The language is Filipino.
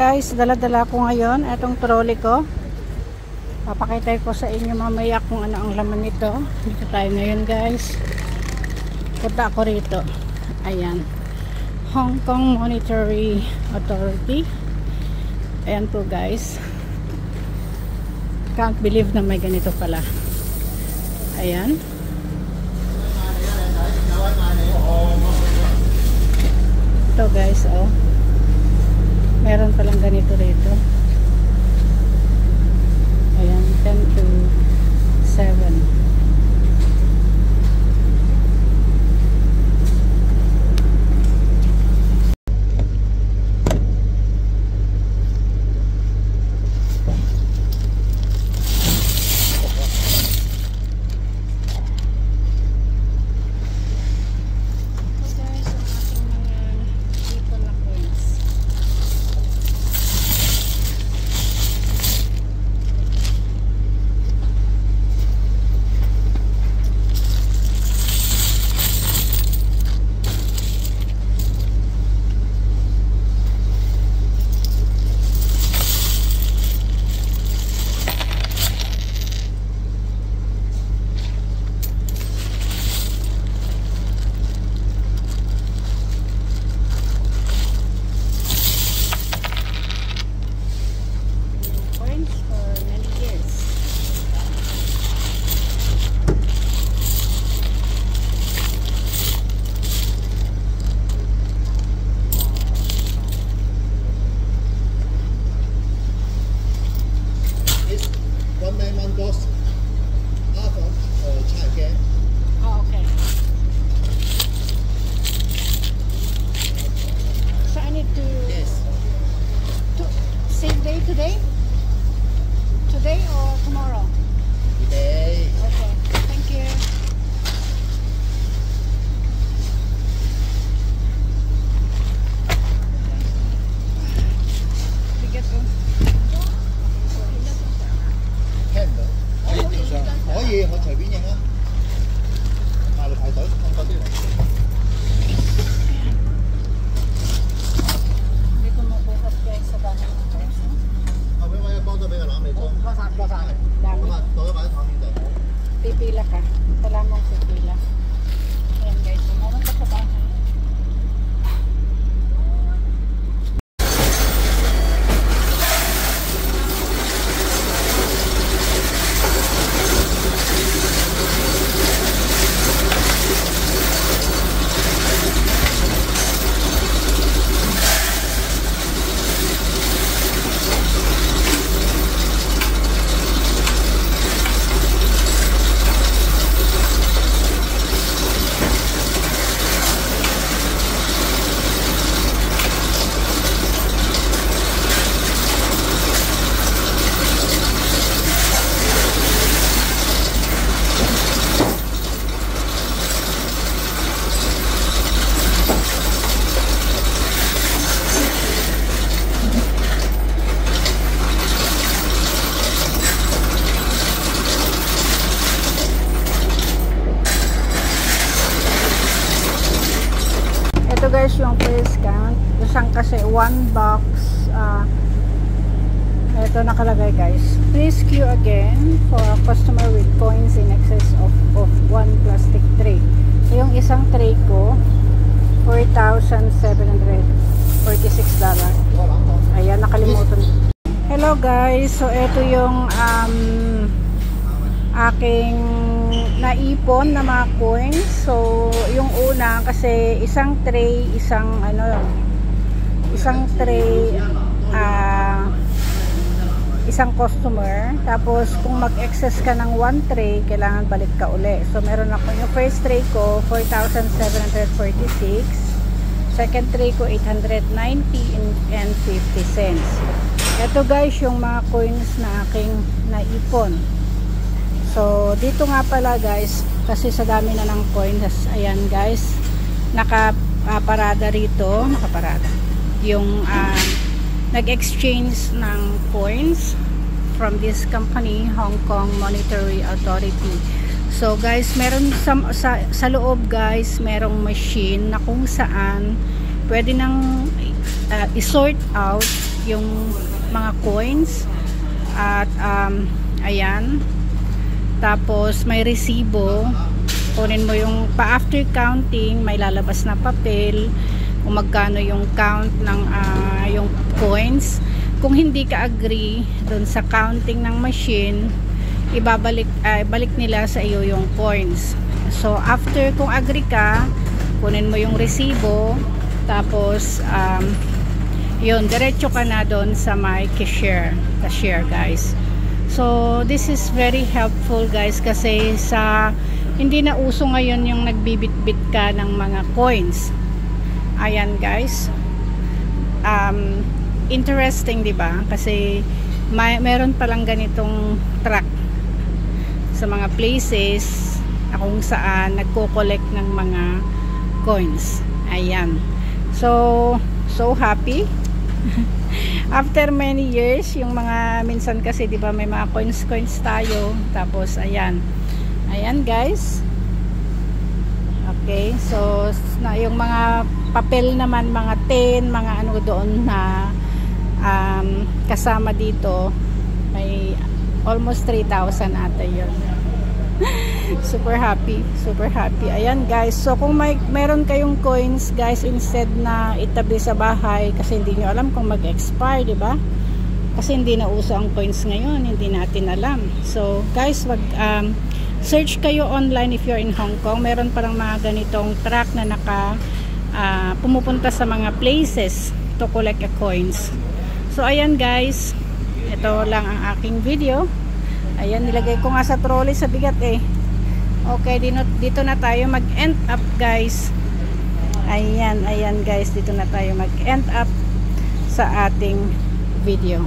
Guys, dala-dala ko ngayon itong trolley ko. Papakita ko sa inyo mamaya kung ano ang laman nito. Dito tayo ngayon, guys. Punta ako rito. Ayan, Hong Kong Monetary Authority. Ayan po, guys. Can't believe na may ganito pala. Ayan. Ito, guys, oh. Meron palang ganito rito. Ayan, 10 to 7. Today or tomorrow? Today. Okay, thank you. Bigat po. 聽唔到。可以，我隨便影啊。馬路排隊，咁快啲嚟。Hindi ko mabuhat guys sa dami ng person. 後邊位幫咗俾個攬你裝，加晒嚟。咁啊，倒咗擺喺台面度。Pipila ka. Wala mong pipila. Ayan guys, meron ka sa bahay. Ito guys yung price count. Isang kasi 1 box. Ito nakalagay guys. Please queue again for a customer with coins in excess of 1 plastic tray. So, yung isang tray ko $4,746. Ayan, nakalimutan. Hello guys. So ito yung aking naipon na mga coins. So yung una kasi isang tray, isang tray, isang customer. Tapos kung mag-excess ka ng 1 tray, kailangan balik ka uli. So meron ako yung first tray ko $4,746, second tray ko $890.50. Ito guys yung mga coins na aking naipon. So, dito nga pala guys, kasi sa dami na ng coins, ayan guys, nakaparada rito, yung nag-exchange ng coins from this company, Hong Kong Monetary Authority. So guys, meron sa loob guys, merong machine na kung saan pwede nang i-sort out yung mga coins. At ayan, tapos may resibo, kunin mo yung after counting, may lalabas na papel kung magkano yung count ng yung coins. Kung hindi ka agree dun sa counting ng machine, balik nila sa iyo yung coins. So after kung agree ka, kunin mo yung resibo, tapos yun, diretso ka na doon sa my cashier guys. So this is very helpful guys, kasi hindi na uso ngayon yung nagbibitbit ka ng mga coins. Ayan guys, interesting, di ba? Kasi meron palang ganitong truck sa mga places kung saan nagko-collect ng mga coins. Ayan, so happy. After many years, yung mga minsan kasi, di ba, may mga coins tayo. Tapos ayan guys. Okay, so yung mga papel naman, mga 10, mga ano doon na kasama dito, may almost 3,000 ata yun. Super happy. Ayan guys, so kung meron kayong coins guys, instead na itabi sa bahay kasi hindi nyo alam kung mag-expire, di ba? Kasi hindi na uso ang coins ngayon, hindi natin alam. So guys, search kayo online if you're in Hong Kong. Meron parang mga ganitong truck na pumupunta sa mga places to collect coins. So ayan guys, ito lang ang aking video. Ayan, nilagay ko nga sa trolley sa bigat eh. Okay, dito na tayo mag-end up guys. Ayan guys, dito na tayo mag-end up sa ating video.